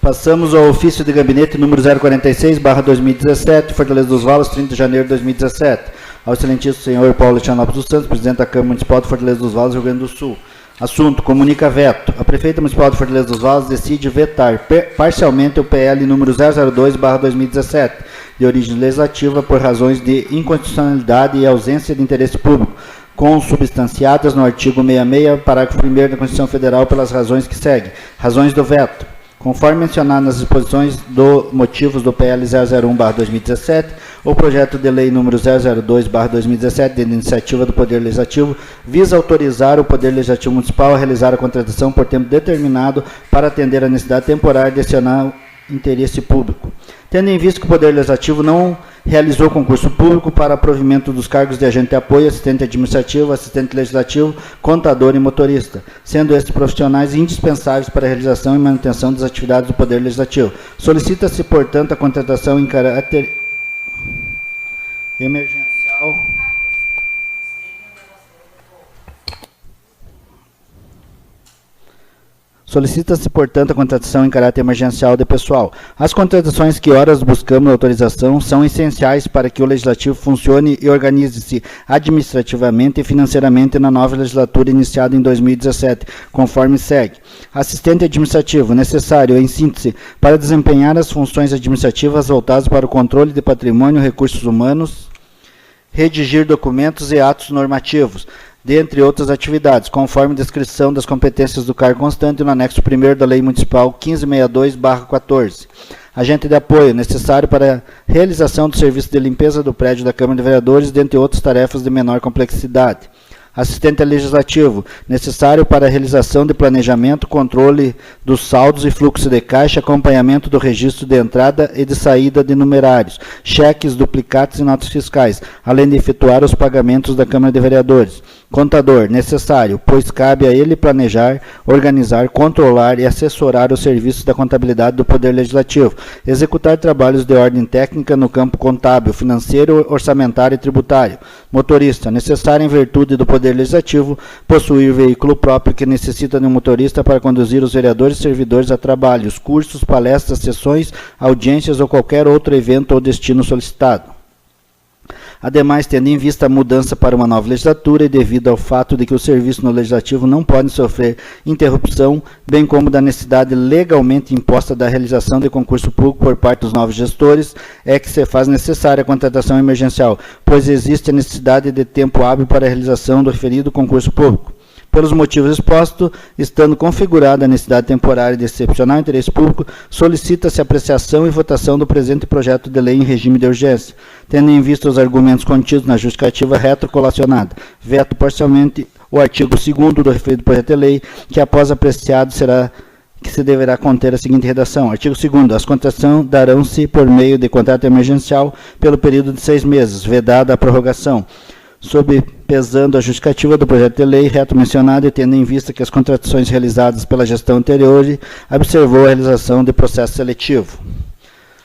Passamos ao ofício de gabinete número 046/2017, Fortaleza dos Valos, 30 de janeiro de 2017. Ao excelentíssimo senhor Paulo Alexandre Lopes dos Santos, presidente da Câmara Municipal de Fortaleza dos Valos, Rio Grande do Sul. Assunto: comunica veto. A prefeita municipal de Fortaleza dos Valos decide vetar parcialmente o PL número 002/2017, de origem legislativa, por razões de inconstitucionalidade e ausência de interesse público, consubstanciadas no artigo 66, parágrafo 1º da Constituição Federal, pelas razões que seguem. Razões do veto. Conforme mencionado nas disposições do motivos do PL 001/2017, o projeto de lei número 002/2017, de iniciativa do Poder Legislativo, visa autorizar o Poder Legislativo Municipal a realizar a contratação por tempo determinado para atender a necessidade temporária de acionar interesse público. Tendo em vista que o Poder Legislativo não realizou concurso público para provimento dos cargos de agente de apoio, assistente administrativo, assistente legislativo, contador e motorista, sendo estes profissionais indispensáveis para a realização e manutenção das atividades do Poder Legislativo. Solicita-se, portanto, a contratação em caráter emergencial. Solicita-se, portanto, a contratação em caráter emergencial de pessoal. As contratações que horas buscamos autorização são essenciais para que o Legislativo funcione e organize-se administrativamente e financeiramente na nova legislatura iniciada em 2017, conforme segue. Assistente administrativo, necessário, em síntese, para desempenhar as funções administrativas voltadas para o controle de patrimônio e recursos humanos, redigir documentos e atos normativos, dentre outras atividades, conforme descrição das competências do cargo constante no anexo 1º da Lei Municipal 1562/14. Agente de apoio, necessário para a realização do serviço de limpeza do prédio da Câmara de Vereadores, dentre outras tarefas de menor complexidade. Assistente legislativo, necessário para a realização de planejamento, controle dos saldos e fluxo de caixa, acompanhamento do registro de entrada e de saída de numerários, cheques, duplicates e notas fiscais, além de efetuar os pagamentos da Câmara de Vereadores. Contador, necessário, pois cabe a ele planejar, organizar, controlar e assessorar os serviços da contabilidade do Poder Legislativo, executar trabalhos de ordem técnica no campo contábil, financeiro, orçamentário e tributário. Motorista, necessário em virtude do Poder Legislativo possuir veículo próprio que necessita de um motorista para conduzir os vereadores e servidores a trabalhos, cursos, palestras, sessões, audiências ou qualquer outro evento ou destino solicitado. Ademais, tendo em vista a mudança para uma nova legislatura e devido ao fato de que o serviço no Legislativo não pode sofrer interrupção, bem como da necessidade legalmente imposta da realização de concurso público por parte dos novos gestores, é que se faz necessária a contratação emergencial, pois existe a necessidade de tempo hábil para a realização do referido concurso público. Pelos motivos expostos, estando configurada a necessidade temporária de excepcional interesse público, solicita-se apreciação e votação do presente projeto de lei em regime de urgência, tendo em vista os argumentos contidos na justificativa retrocolacionada. Veto parcialmente o artigo 2º do referido projeto de lei, que após apreciado que se deverá conter a seguinte redação. Artigo 2º. As contratações darão-se por meio de contrato emergencial pelo período de 6 meses, vedada a prorrogação, sob pesando a justificativa do projeto de lei reto mencionado e tendo em vista que as contratações realizadas pela gestão anterior observou a realização de processo seletivo,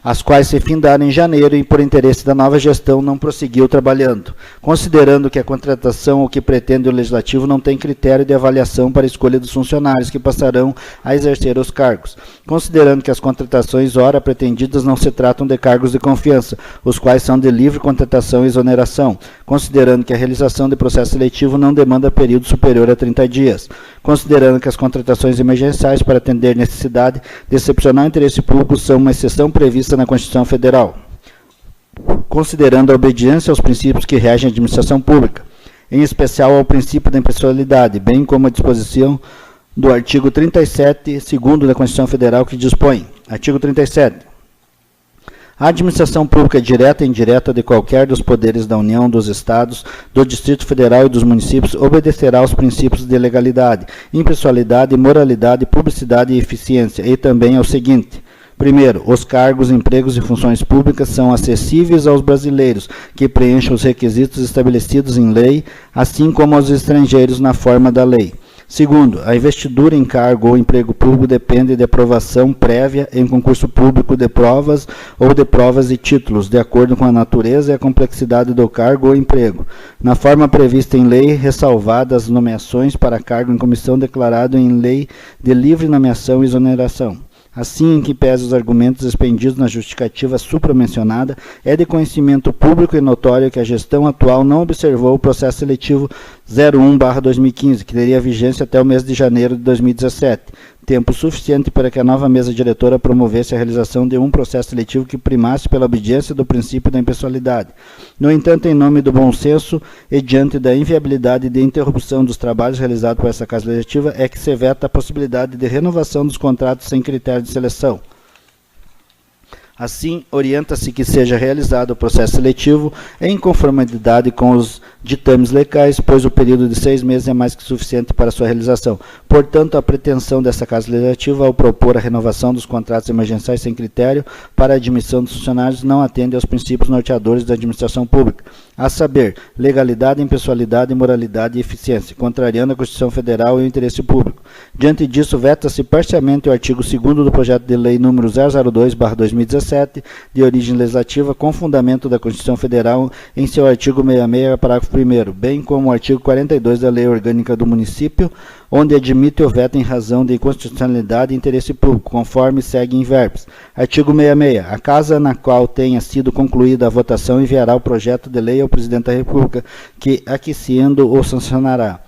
as quais se findaram em janeiro e, por interesse da nova gestão, não prosseguiu trabalhando, considerando que a contratação o que pretende o Legislativo não tem critério de avaliação para a escolha dos funcionários que passarão a exercer os cargos, considerando que as contratações ora pretendidas não se tratam de cargos de confiança, os quais são de livre contratação e exoneração, considerando que a realização de processo seletivo não demanda período superior a 30 dias, considerando que as contratações emergenciais para atender necessidade de excepcional interesse público são uma exceção prevista na Constituição Federal, considerando a obediência aos princípios que regem a administração pública, em especial ao princípio da impessoalidade, bem como a disposição do artigo 37, segundo da Constituição Federal, que dispõe. Artigo 37. A administração pública direta e indireta de qualquer dos poderes da União, dos Estados, do Distrito Federal e dos municípios obedecerá aos princípios de legalidade, impessoalidade, moralidade, publicidade e eficiência, e também ao seguinte. Primeiro, os cargos, empregos e funções públicas são acessíveis aos brasileiros que preencham os requisitos estabelecidos em lei, assim como aos estrangeiros na forma da lei. Segundo, a investidura em cargo ou emprego público depende de aprovação prévia em concurso público de provas ou de provas e títulos, de acordo com a natureza e a complexidade do cargo ou emprego, na forma prevista em lei, ressalvadas as nomeações para cargo em comissão declarado em lei de livre nomeação e exoneração. Assim, em que pese os argumentos expendidos na justificativa supramencionada, é de conhecimento público e notório que a gestão atual não observou o processo seletivo 01/2015, que teria vigência até o mês de janeiro de 2017, tempo suficiente para que a nova mesa diretora promovesse a realização de um processo seletivo que primasse pela obediência do princípio da impessoalidade. No entanto, em nome do bom senso e diante da inviabilidade de interrupção dos trabalhos realizados por essa Casa Legislativa, é que se veta a possibilidade de renovação dos contratos sem critério de seleção. Assim, orienta-se que seja realizado o processo seletivo em conformidade com os ditames legais, pois o período de 6 meses é mais que suficiente para sua realização. Portanto, a pretensão dessa Casa Legislativa, ao propor a renovação dos contratos emergenciais sem critério para a admissão dos funcionários, não atende aos princípios norteadores da administração pública, a saber, legalidade, impessoalidade, moralidade e eficiência, contrariando a Constituição Federal e o interesse público. Diante disso, veta-se parcialmente o artigo 2º do projeto de lei número 002/2017, de origem legislativa, com fundamento da Constituição Federal em seu artigo 66, parágrafo 1º, bem como o artigo 42 da Lei Orgânica do Município, onde admite o veto em razão de inconstitucionalidade e interesse público, conforme segue em verbos. Artigo 66. A Casa na qual tenha sido concluída a votação enviará o projeto de lei ao Presidente da República, que, aquecendo, o sancionará.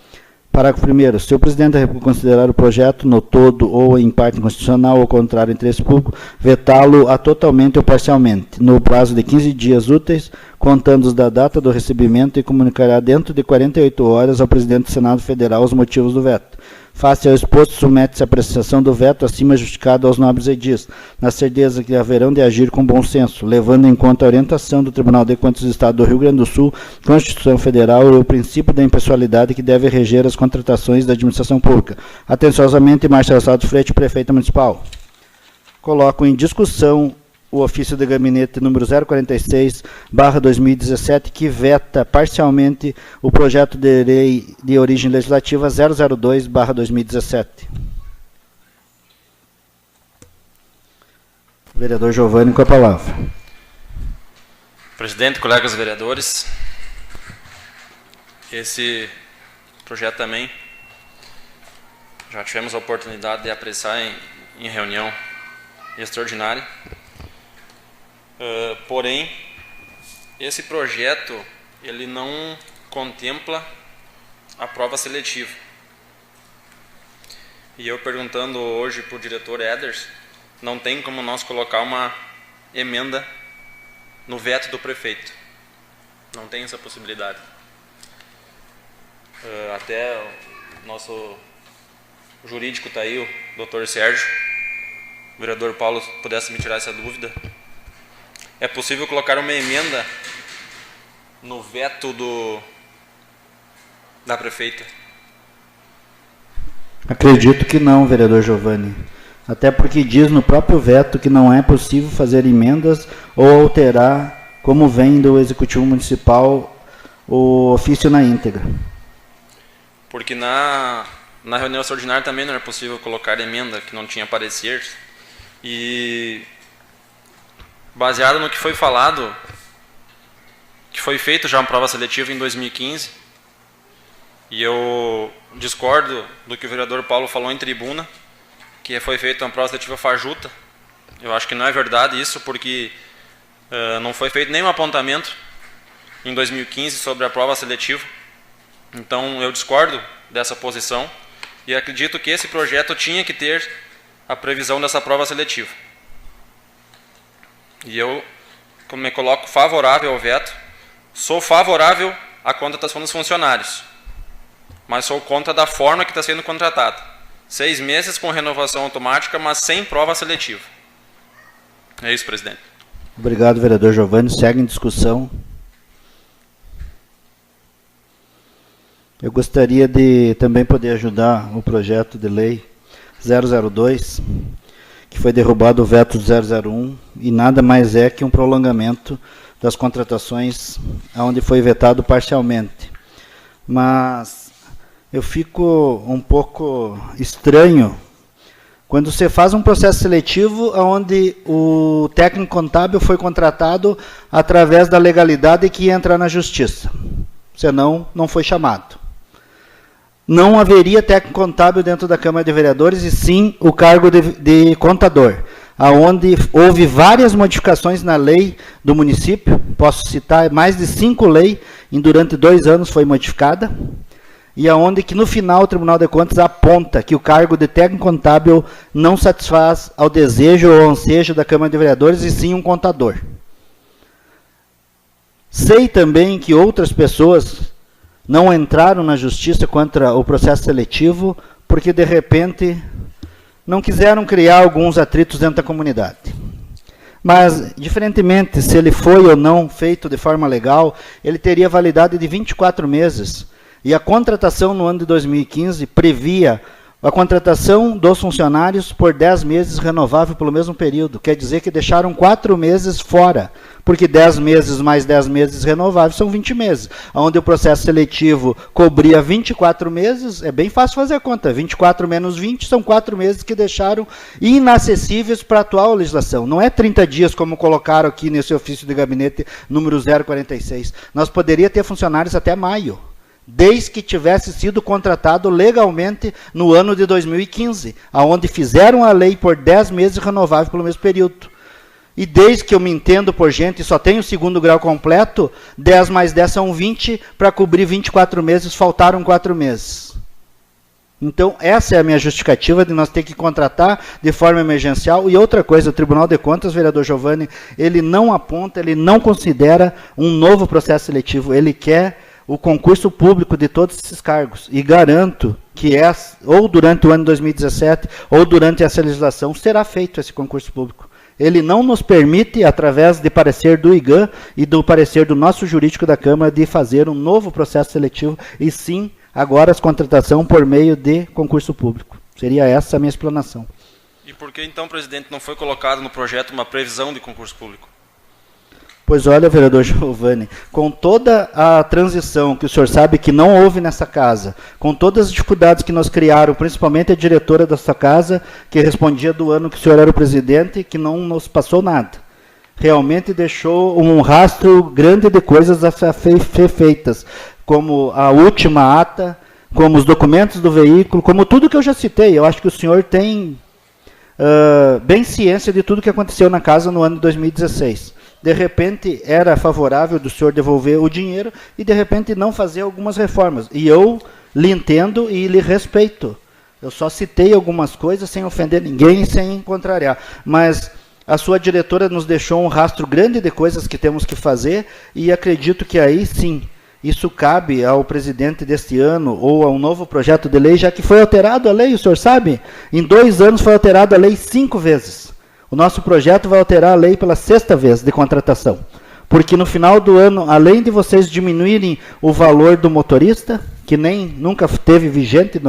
Parágrafo 1º. Se o Presidente da República considerar o projeto no todo ou em parte inconstitucional ou contrário ao interesse público, vetá-lo totalmente ou parcialmente, no prazo de 15 dias úteis, contando da data do recebimento, e comunicará dentro de 48 horas ao Presidente do Senado Federal os motivos do veto. Face ao exposto, submete-se a apreciação do veto acima justificado aos nobres edis, na certeza que haverão de agir com bom senso, levando em conta a orientação do Tribunal de Contas do Estado do Rio Grande do Sul, Constituição Federal e o princípio da impessoalidade que deve reger as contratações da administração pública. Atenciosamente, Marcelo Salto Freire, Prefeito Municipal. Coloco em discussão o ofício de gabinete número 046/2017, que veta parcialmente o projeto de lei de origem legislativa 002/2017. Vereador Giovanni, com a palavra. Presidente, colegas vereadores, esse projeto também já tivemos a oportunidade de apreciar em reunião extraordinária. Porém, esse projeto ele não contempla a prova seletiva. E eu perguntando hoje para o diretor Eders, não tem como nós colocar uma emenda no veto do prefeito. Não tem essa possibilidade. Até o nosso jurídico está aí, o doutor Sérgio, o vereador Paulo, pudesse me tirar essa dúvida. É possível colocar uma emenda no veto da prefeita? Acredito que não, vereador Giovanni. Até porque diz no próprio veto que não é possível fazer emendas ou alterar, como vem do Executivo Municipal, o ofício na íntegra. Porque na reunião extraordinária também não era possível colocar emenda, que não tinha parecer. E baseado no que foi falado, que foi feito já uma prova seletiva em 2015, e eu discordo do que o vereador Paulo falou em tribuna, que foi feita uma prova seletiva fajuta. Eu acho que não é verdade isso, porque não foi feito nenhum apontamento em 2015 sobre a prova seletiva. Então eu discordo dessa posição e acredito que esse projeto tinha que ter a previsão dessa prova seletiva. E eu me coloco favorável ao veto. Sou favorável à contratação dos funcionários, mas sou contra da forma que está sendo contratada. 6 meses com renovação automática, mas sem prova seletiva. É isso, presidente. Obrigado, vereador Giovanni. Segue em discussão. Eu gostaria de também poder ajudar o projeto de lei 002, que foi derrubado o veto do 001, e nada mais é que um prolongamento das contratações onde foi vetado parcialmente. Mas eu fico um pouco estranho quando você faz um processo seletivo onde o técnico contábil foi contratado através da legalidade que ia entrar na justiça, senão não foi chamado. não haveria técnico contábil dentro da Câmara de Vereadores, e sim o cargo de contador, aonde houve várias modificações na lei do município. Posso citar mais de 5 leis, durante 2 anos foi modificada, e aonde que no final o Tribunal de Contas aponta que o cargo de técnico contábil não satisfaz ao desejo ou ansejo da Câmara de Vereadores, e sim um contador. Sei também que outras pessoas não entraram na justiça contra o processo seletivo porque, de repente, não quiseram criar alguns atritos dentro da comunidade. Mas, diferentemente, se ele foi ou não feito de forma legal, ele teria validade de 24 meses. E a contratação no ano de 2015 previa a contratação dos funcionários por 10 meses renovável pelo mesmo período. Quer dizer que deixaram 4 meses fora, porque 10 meses mais 10 meses renováveis são 20 meses. Onde o processo seletivo cobria 24 meses, é bem fácil fazer a conta. 24 menos 20 são 4 meses que deixaram inacessíveis para a atual legislação. Não é 30 dias, como colocaram aqui nesse ofício de gabinete número 046. Nós poderíamos ter funcionários até maio, desde que tivesse sido contratado legalmente no ano de 2015, aonde fizeram a lei por 10 meses renovável pelo mesmo período. E desde que eu me entendo por gente, só tenho o 2º grau completo, 10 mais 10 são 20, para cobrir 24 meses, faltaram 4 meses. Então, essa é a minha justificativa de nós ter que contratar de forma emergencial. E outra coisa, o Tribunal de Contas, vereador Giovanni, ele não aponta, ele não considera um novo processo seletivo, ele quer o concurso público de todos esses cargos. E garanto que ou durante o ano de 2017, ou durante essa legislação, será feito esse concurso público. Ele não nos permite, através de parecer do IGAM e do parecer do nosso jurídico da Câmara, de fazer um novo processo seletivo, e sim, agora, as contratações por meio de concurso público. Seria essa a minha explanação. E por que, então, presidente, não foi colocado no projeto uma previsão de concurso público? Pois olha, vereador Giovanni, com toda a transição que o senhor sabe que não houve nessa casa, com todas as dificuldades que nós criaram, principalmente a diretora dessa casa, que respondia do ano que o senhor era o presidente, que não nos passou nada. Realmente deixou um rastro grande de coisas a ser feitas, como a última ata, como os documentos do veículo, como tudo que eu já citei. Eu acho que o senhor tem bem ciência de tudo que aconteceu na casa no ano de 2016. De repente, era favorável do senhor devolver o dinheiro e, de repente, não fazer algumas reformas. E eu lhe entendo e lhe respeito. Eu só citei algumas coisas sem ofender ninguém e sem contrariar. Mas a sua diretora nos deixou um rastro grande de coisas que temos que fazer, e acredito que aí, sim, isso cabe ao presidente deste ano ou a um novo projeto de lei, já que foi alterado a lei, o senhor sabe? Em 2 anos foi alterada a lei 5 vezes. O nosso projeto vai alterar a lei pela 6ª vez de contratação. Porque no final do ano, além de vocês diminuírem o valor do motorista, que nunca teve vigente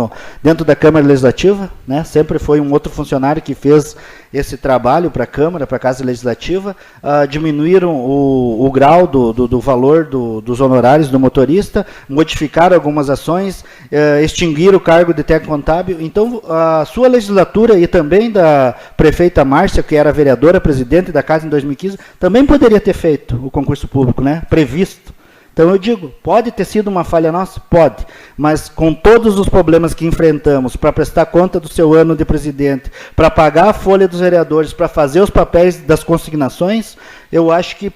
dentro da Câmara Legislativa, né? Sempre foi um outro funcionário que fez esse trabalho para a Câmara, para a Casa Legislativa, diminuíram o grau do valor dos honorários do motorista, modificaram algumas ações, extinguiram o cargo de técnico contábil. Então, a sua legislatura e também da prefeita Márcia, que era vereadora, presidente da Casa em 2015, também poderia ter feito o concurso público, né? Previsto. Então eu digo, pode ter sido uma falha nossa? Pode, mas com todos os problemas que enfrentamos, para prestar conta do seu ano de presidente, para pagar a folha dos vereadores, para fazer os papéis das consignações, eu acho que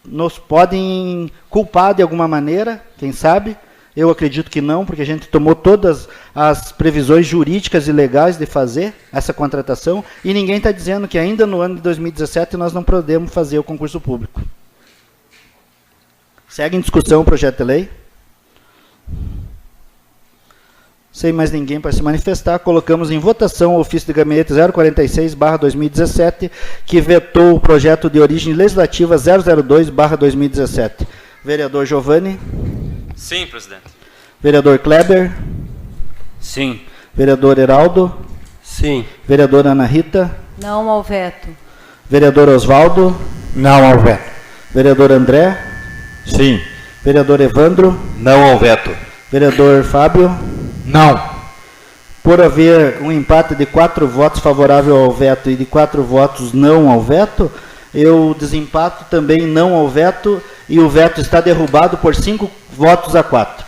nos podem culpar de alguma maneira, quem sabe? Eu acredito que não, porque a gente tomou todas as previsões jurídicas e legais de fazer essa contratação, e ninguém está dizendo que ainda no ano de 2017 nós não podemos fazer o concurso público. Segue em discussão o projeto de lei. Sem mais ninguém para se manifestar, colocamos em votação o ofício de gabinete 046/2017, que vetou o projeto de origem legislativa 002/2017. Vereador Giovanni? Sim, presidente. Vereador Kleber? Sim. Vereador Heraldo? Sim. Vereadora Ana Rita? Não ao veto. Vereador Osvaldo? Não ao veto. Vereador André? Sim. Vereador Evandro? Não ao veto. Vereador Fábio? Não. Por haver um empate de 4 votos favorável ao veto e de 4 votos não ao veto, eu desempato também não ao veto, e o veto está derrubado por 5 votos a 4.